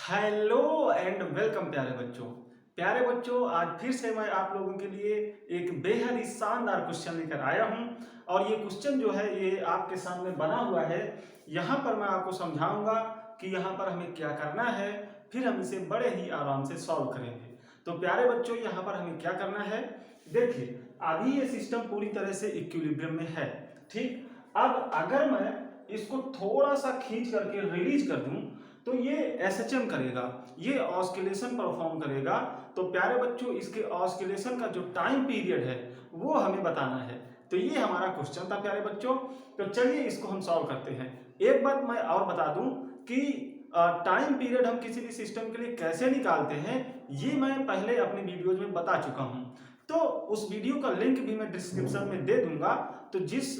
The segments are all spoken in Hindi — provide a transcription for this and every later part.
हेलो एंड वेलकम प्यारे बच्चों आज फिर से मैं आप लोगों के लिए एक बेहद ही शानदार क्वेश्चन लेकर आया हूं। और ये क्वेश्चन जो है ये आपके सामने बना हुआ है। यहाँ पर मैं आपको समझाऊंगा कि यहाँ पर हमें क्या करना है, फिर हम इसे बड़े ही आराम से सॉल्व करेंगे। तो प्यारे बच्चों यहाँ पर हमें क्या करना है, देखिए अभी ये सिस्टम पूरी तरह से इक्विलिब्रियम में है। ठीक, अब अगर मैं इसको थोड़ा सा खींच करके रिलीज कर दूं तो ये एसएचएम करेगा, ये ऑस्किलेशन परफॉर्म करेगा। तो प्यारे बच्चों इसके ऑस्किलेशन का जो टाइम पीरियड है वो हमें बताना है। तो ये हमारा क्वेश्चन था प्यारे बच्चों। तो चलिए इसको हम सॉल्व करते हैं। एक बात मैं और बता दूं कि टाइम पीरियड हम किसी भी सिस्टम के लिए कैसे निकालते हैं ये मैं पहले अपने वीडियोज में बता चुका हूं। तो उस वीडियो का लिंक भी मैं डिस्क्रिप्शन में दे दूंगा। तो जिस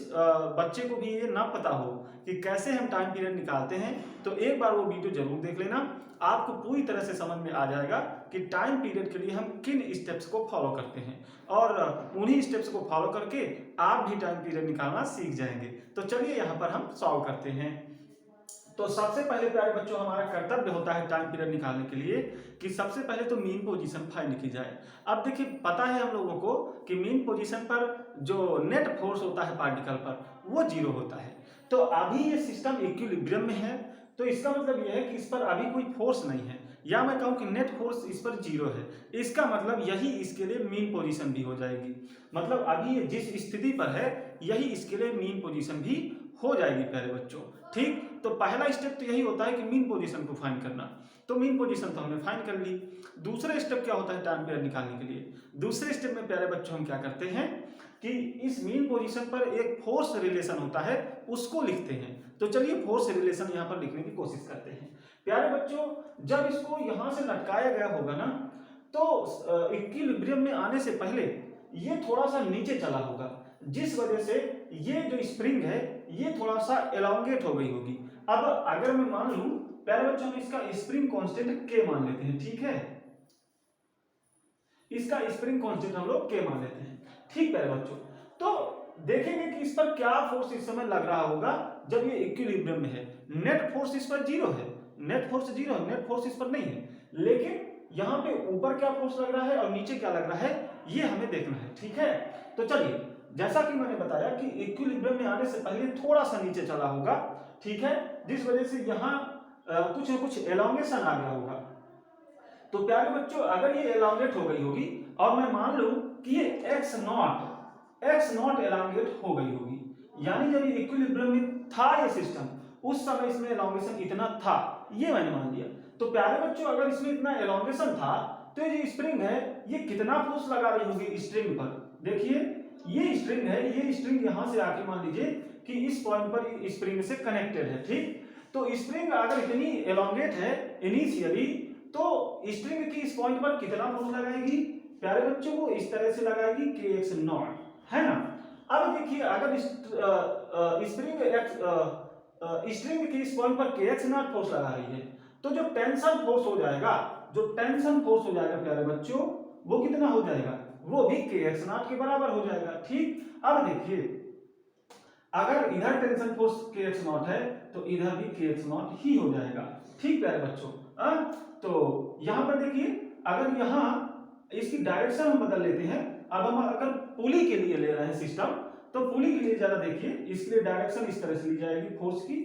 बच्चे को भी ये ना पता हो कि कैसे हम टाइम पीरियड निकालते हैं तो एक बार वो वीडियो जरूर देख लेना, आपको पूरी तरह से समझ में आ जाएगा कि टाइम पीरियड के लिए हम किन स्टेप्स को फॉलो करते हैं। और उन्हीं स्टेप्स को फॉलो करके आप भी टाइम पीरियड निकालना सीख जाएंगे। तो चलिए यहाँ पर हम सॉल्व करते हैं। तो सबसे पहले प्यारे बच्चों हमारा कर्तव्य होता है टाइम पीरियड निकालने के लिए कि सबसे पहले तो मीन पोजीशन फाइंड की जाए। अब देखिए पता है हम लोगों को कि मीन पोजीशन पर जो नेट फोर्स होता है पार्टिकल पर वो जीरो होता है। तो अभी ये सिस्टम इक्विलिब्रियम में है, तो इसका मतलब यह है कि इस पर अभी कोई फोर्स नहीं है, या मैं कहूं कि नेट फोर्स इस पर जीरो है। इसका मतलब यही इसके लिए मीन पोजीशन भी हो जाएगी। मतलब अभी ये जिस स्थिति पर है यही इसके लिए मीन पोजीशन भी हो जाएगी प्यारे बच्चों। ठीक, तो पहला स्टेप तो यही होता है कि मीन पोजीशन को फाइंड करना। तो मीन पोजीशन तो हमने फाइंड कर ली। दूसरा स्टेप क्या होता है टाइम पीरियड निकालने के लिए, दूसरे स्टेप में प्यारे बच्चों हम क्या करते हैं कि इस मीन पोजीशन पर एक फोर्स रिलेशन होता है उसको लिखते हैं। तो चलिए फोर्स रिलेशन यहाँ पर लिखने की कोशिश करते हैं। प्यारे बच्चों जब इसको यहां से लटकाया गया होगा ना तो इक्विलिब्रियम में आने से पहले ये थोड़ा सा नीचे चला होगा, जिस वजह से ये जो स्प्रिंग है ये थोड़ा सा एलोंगेट हो गई होगी। अब अगर मैं मान लूं प्यारे बच्चों हम इसका स्प्रिंग कांस्टेंट के मान लेते हैं। ठीक है, इसका स्प्रिंग कांस्टेंट हम लोग के मान लेते हैं। ठीक प्यारे बच्चों, तो देखेंगे कि इस पर क्या फोर्स इस समय लग रहा होगा जब ये इक्विलिब्रियम में है। नेट फोर्स इस पर जीरो है, नेट फोर्स जीरो है, नेट फोर्स इस पर नहीं है। लेकिन यहां पे ऊपर क्या फोर्स लग रहा है और नीचे क्या लग रहा है ये हमें देखना है। ठीक है, तो चलिए जैसा कि मैंने बताया कि इक्विलिब्रियम में आने से पहले थोड़ा सा नीचे चला होगा। ठीक है, जिस वजह से यहां कुछ ना कुछ एलोंगेशन आ गया होगा। तो प्यारे बच्चों अगर ये एलोंगेट हो गई होगी और मैं मान लूं कि ये एक्स नॉट एलोंगेट हो गई होगी, यानी जब ये इक्विलिब्रियम में था ये सिस्टम उस समय इसमें एलोंगेशन इतना था, ये मैंने मान लिया। तो प्यारे बच्चों अगर इसमें इतना एलोंगेशन था तो ये जो स्प्रिंग है ये कितना फोर्स लगा रही होगी स्ट्रिंग पर। देखिए ये स्ट्रिंग है, ये स्ट्रिंग यहां से आके मान लीजिए कि इस पॉइंट पर स्प्रिंग से कनेक्टेड है। ठीक, तो स्प्रिंग अगर इतनी एलोंगेट है इनिशियली तो स्ट्रिंग की इस पॉइंट पर कितना फोर्स लगाएगी प्यारे बच्चों को इस तरह से लगाएगी के एक्स नॉट, है ना। अब देखिए अगर स्ट्रिंग की इस पॉइंट पर के एक्स नॉट फोर्स लगा रही है तो जो टेंशन फोर्स हो जाएगा, जो टेंशन फोर्स हो जाएगा प्यारे बच्चों वो कितना हो जाएगा, वो भी के एक्स नॉट के बराबर हो जाएगा। ठीक, अब देखिए अगर इधर टेंशन फोर्स के एक्स नॉट है तो इधर भी के एक्स नॉट ही हो जाएगा। ठीक प्यारे बच्चों, तो यहां पर देखिए अगर यहां इसकी डायरेक्शन हम बदल लेते हैं। अब हम अगर पुली के लिए ले रहे हैं सिस्टम तो पुली के लिए जरा देखिए इसके लिए डायरेक्शन इस तरह से ली जाएगी फोर्स की,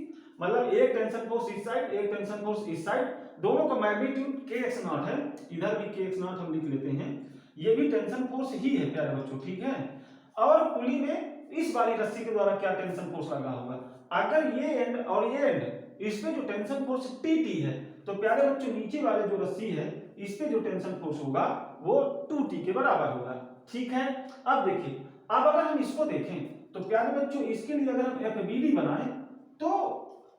मतलब एक टेंशन फोर्स इस साइड एक टेंशन फोर्स इस साइड, दोनों का मैग्नीट्यूड के एक्स नॉट है, इधर भी के एक्स नॉट हम लिख लेते हैं, ये भी टेंशन फोर्स ही है प्यारे बच्चों। ठीक है, और पुली में इस वाली रस्सी के द्वारा क्या टेंशन फोर्स लगा होगा, अगर ये एंड और ये एंड इस पे जो टेंशन फोर्स टी है तो प्यारे बच्चों नीचे वाले जो रस्सी है इस पे जो टेंशन फोर्स होगा वो 2t के बराबर होगा। ठीक है, अब देखिए अब अगर हम इसको देखें तो प्यारे बच्चों इसके लिए अगर हम एफबीडी बनाएं तो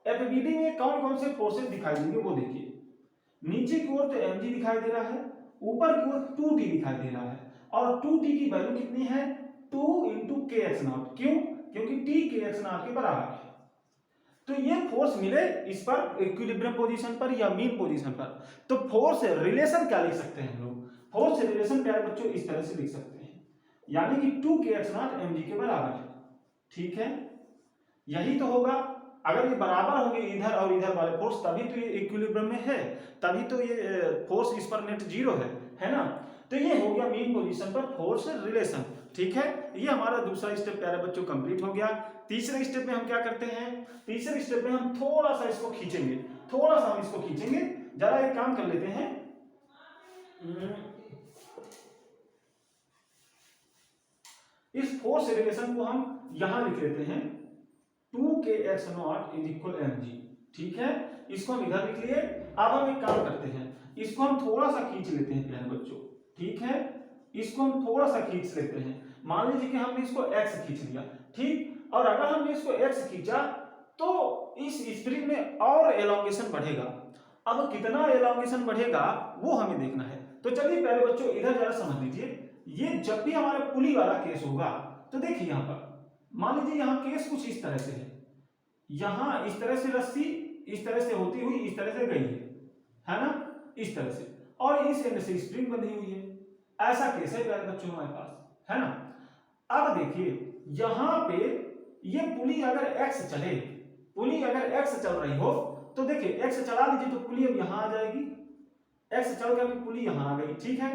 एफबीडी में कौन कौन से फोर्सेस दिखाई देंगे वो देखिए। नीचे की ओर तो mg दिखाई दे रहा है, ऊपर की ओर 2t दिखाई दे रहा है, और 2t की वैल्यू कितनी है 2 इंटू के एक्स नॉट। क्यों, क्योंकि t के एक्स नॉट के बराबर है। तो ये फोर्स मिले इस पर इक्विलिब्रियम पोजीशन पर या मीन पोजीशन पर, तो फोर्स रिलेशन क्या लिख सकते हैं हम लोग, फोर्स रिलेशन प्यारे बच्चों इस तरह से लिख सकते हैं, यानी कि 2 के एक्स नॉट mg के बराबर है। ठीक है, यही तो होगा। अगर ये बराबर होंगे इधर और इधर वाले फोर्स, तभी तो ये इक्विलिब्रियम में है, तभी तो ये फोर्स इस पर नेट जीरो है ना। तो ये हो गया मीन पोजीशन पर फोर्स रिलेशन। ठीक है, ये हमारा दूसरा स्टेप प्यारे बच्चों कंप्लीट हो गया। तीसरे स्टेप में हम क्या करते हैं, तीसरे स्टेप में हम थोड़ा सा इसको खींचेंगे, थोड़ा सा हम इसको खींचेंगे। जरा एक काम कर लेते हैं, इस फोर्स रिलेशन को हम यहां लिख लेते हैं 2kx0 इज इक्वल mg। ठीक है, इसको हम इधर लिख लिए। अब हम एक काम करते हैं, इसको हम थोड़ा सा खींच लेते हैं प्यारे बच्चों। ठीक है, इसको हम थोड़ा सा खींच लेते हैं। मान लीजिए कि हमने इसको x खींच लिया, ठीक, और अगर हमने इसको x खींचा तो इस स्प्रिंग में और एलोंगेशन बढ़ेगा। अब कितना एलोंगेशन बढ़ेगा वो हमें देखना है। तो चलिए प्यारे बच्चों इधर जरा समझ लीजिए, ये जब भी हमारा पुली वाला केस होगा तो देखिए यहां पर मान लीजिए यहां केस कुछ इस तरह से है, यहां इस तरह से रस्सी इस तरह से होती हुई इस तरह से गई है ना, इस तरह से, और इस एंड से स्प्रिंग बंधी हुई है। ऐसा केस है प्यारे बच्चों हमारे पास, है ना। अब देखिए यहां पे ये पुली अगर x चले, पुली अगर x चल रही हो तो देखिए x चला दीजिए तो पुली अब यहां आ जाएगी, x चल करके पुली यहां आ गई। ठीक है,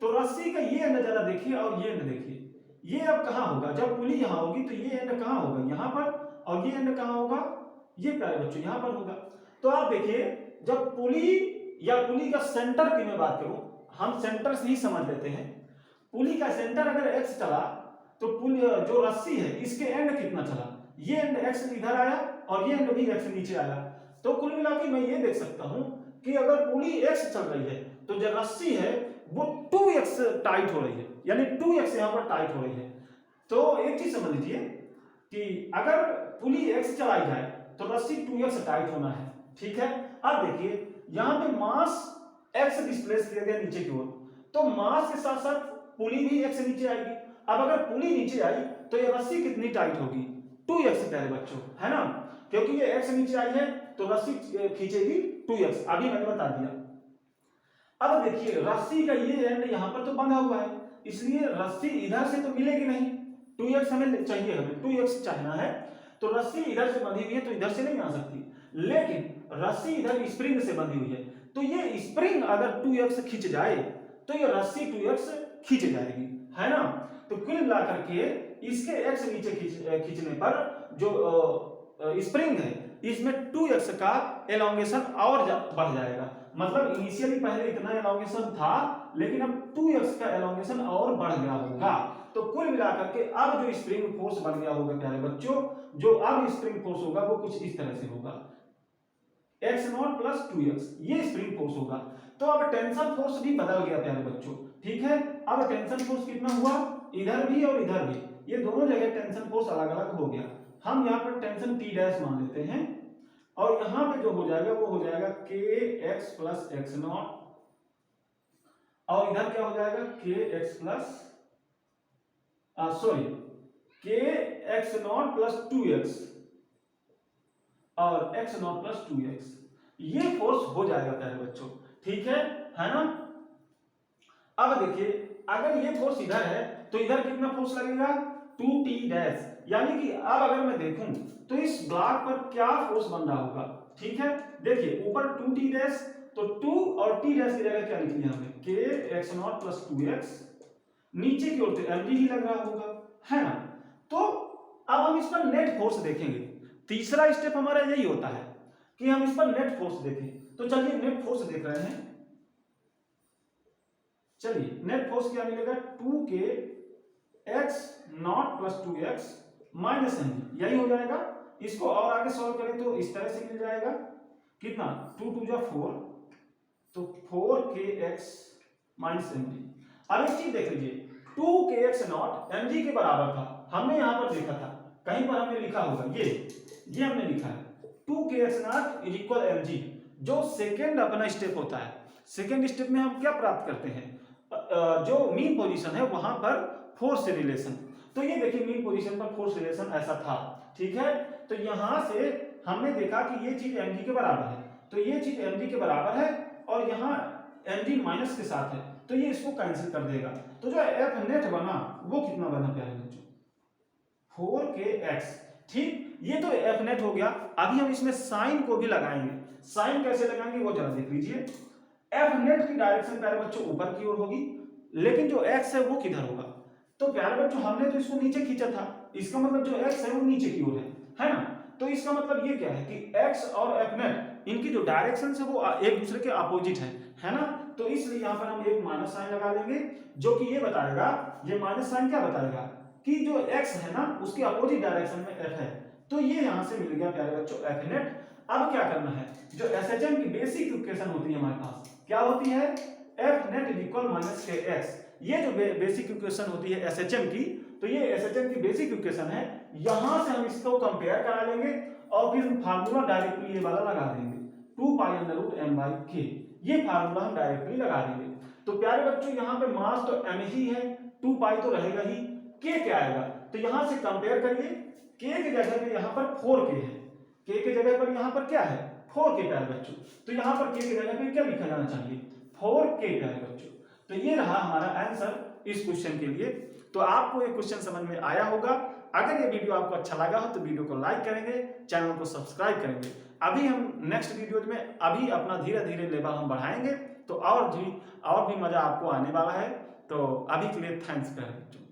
तो रस्सी का ये एंड जरा देखिए और ये एंड देखिए, ये अब कहां होगा, जब पुली यहां होगी तो ये एंड कहां होगा, यहां पर, और ये एंड कहां होगा, ये प्यारे बच्चों यहां पर होगा। तो आप देखिए जब पुली या पुली का सेंटर की मैं बात करूं, हम सेंटर से ही समझ लेते हैं। पुली का सेंटर अगर x चला तो पुली जो रस्सी है इसके एंड कितना चला, ये एंड x इधर आया और ये एंड भी x नीचे आया। तो कुल मिलाकर मैं ये देख सकता हूं कि अगर पुली x चल रही है तो जो रस्सी है वो 2x टाइट हो रही है, यानी 2x यहां पर टाइट हो रही है। तो एक चीज समझ लीजिए कि अगर पुली x चलाई जाए तो रस्सी 2x टाइट होना है। ठीक है, अब देखिए यहां पे मास x डिस्प्लेस किया गया नीचे की ओर, तो मास के साथ साथ पुली भी x से नीचे आएगी। अब अगर पुली नीचे आई तो ये रस्सी कितनी टाइट होगी, 2x प्यारे बच्चों, है ना, क्योंकि ये x नीचे आई है तो रस्सी खींचेगी 2x, अभी मैंने बता दिया। अब देखिए रस्सी का ये एंड यहां पर तो बंधा हुआ है, इसलिए रस्सी इधर से तो मिलेगी नहीं, 2x हमें चाहिए, हमें 2x चाहना है, तो रस्सी इधर से बंधी हुई है तो इधर से नहीं आ सकती, लेकिन रस्सी इधर स्प्रिंग से बंधी हुई है, तो ये स्प्रिंग अगर 2x खींच जाए तो ये रस्सी 2x खींच जाएगी, है ना। तो कुल मिलाकर के इसके x नीचे खींचने पर जो स्प्रिंग है इसमें 2x का एलोंगेशन और बढ़ जाएगा। मतलब इनिशियली पहले इतना एलोंगेशन था लेकिन अब 2x का एलोंगेशन और बढ़ गया होगा। तो कुल मिलाकर के अब जो स्प्रिंग फोर्स बन गया होगा प्यारे बच्चों, जो अब स्प्रिंग फोर्स होगा वो कुछ इस तरह से होगा, x0 + 2x, ये स्प्रिंग फोर्स होगा। तो अब टेंशन फोर्स भी बदल गया प्यारे बच्चों। ठीक है, अब टेंशन फोर्स कितना हुआ, इधर भी और इधर भी, ये दोनों जगह टेंशन फोर्स अलग अलग हो गया। हम यहाँ पर टेंशन T' मान लेते हैं, और यहां पे जो हो जाएगा वो हो जाएगा kx + x0, और इधर क्या हो जाएगा kx + 2x और x0 + 2x, ये फोर्स हो जाएगा प्यारे बच्चों। ठीक है ना। अब देखिए अगर ये फोर्स इधर है तो इधर कितना फोर्स लगेगा, 2T', यानी कि अब अगर मैं देखूं तो इस ब्लॉक पर क्या फोर्स बन रहा होगा। ठीक है, देखिए ऊपर 2T', तो 2 और T' की जगह क्या लिख लिया हमने, kx0 + 2x, नीचे की ओर तो mg ही लग रहा होगा, है ना। तो अब हम इस पर नेट फोर्स देखेंगे। तीसरा स्टेप हमारा यही होता है कि हम इस पर नेट फोर्स देखें। तो चलिए नेट फोर्स देख रहे हैं, चलिए नेट फोर्स क्या मिलेगा, 2kx0 + 2x - mg, यही हो जाएगा। इसको और आगे सॉल्व करें तो इस तरह से मिल जाएगा, कितना, 2 × 2 = 4, तो 4kx - mg। अब एक चीज देख लीजिए, 2kx0 mg के बराबर था, हमने यहां पर देखा था, कहीं पर हमने लिखा होगा, ये हमने लिखा है 2kx0 = mg। जो सेकेंड अपना स्टेप होता है, सेकेंड स्टेप में हम क्या प्राप्त करते हैं, जो मीन पोजीशन है वहां पर फोर्स रिलेशन। तो ये देखिए मीन पोजीशन पर फोर्स रिलेशन ऐसा था। ठीक है, तो यहां से हमने देखा कि ये चीज mg के बराबर है, तो ये चीज mg के बराबर है, और यहाँ mg माइनस के साथ है, तो ये इसको कैंसिल कर देगा। तो जो F नेट बना वो कितना बना प्यारे बच्चों, 4kx, ठीक, ये तो एफ नेट हो गया। अभी हम इसमें साइन को भी लगाएंगे। साइन कैसे लगाएंगे वो जरा देख लीजिए। एफ नेट की डायरेक्शन प्यारे बच्चों ऊपर की ओर होगी, लेकिन जो एक्स है वो किधर होगा? तो प्यारे बच्चों हमने तो इसको नीचे खींचा था, इसका मतलब जो एक्स है वो नीचे की ओर है ना? तो इसका मतलब ये क्या है कि एक्स और एफ नेट इनकी जो डायरेक्शन है वो एक दूसरे के अपोजिट है ना? तो इसलिए यहाँ पर हम एक माइनस साइन लगा लेंगे, जो कि ये बताएगा, ये माइनस साइन क्या बताएगा कि जो x है ना उसके अपोजिट डायरेक्शन में f है। तो ये यहां से मिल गया प्यारे बच्चों f नेट। अब क्या करना है, जो SHM की बेसिक इक्वेशन होती है हमारे पास क्या होती है, f net is equal minus kx। ये जो बेसिक इक्वेशन होती है SHM की, तो ये SHM की बेसिक इक्वेशन है। यहां से हम इसको कंपेयर करा लेंगे और फिर फार्मूला डायरेक्टली ये वाला लगा देंगे, 2 pi under root m by k। ये फार्मूला हम डायरेक्टली लगा देंगे। तो प्यारे बच्चों यहाँ पे मास तो m ही है, 2 पाई तो रहेगा ही, k क्या आएगा? तो यहां से कंपेयर करिए, k की जगह पे यहाँ पर 4k है, k की जगह पर यहाँ पर क्या है 4k प्यारे बच्चों। तो यहाँ पर k की जगह पे क्या लिखा जाना चाहिए 4k प्यारे बच्चों। तो ये रहा हमारा आंसर इस क्वेश्चन के लिए। तो आपको ये क्वेश्चन समझ में आया होगा। अगर ये वीडियो आपको अच्छा लगा हो तो वीडियो को लाइक करेंगे, चैनल को सब्सक्राइब करेंगे। अभी हम नेक्स्ट वीडियो में अभी अपना धीरे धीरे लेवल हम बढ़ाएंगे, तो और भी मजा आपको आने वाला है। तो अभी के लिए थैंक्स प्यारे बच्चों।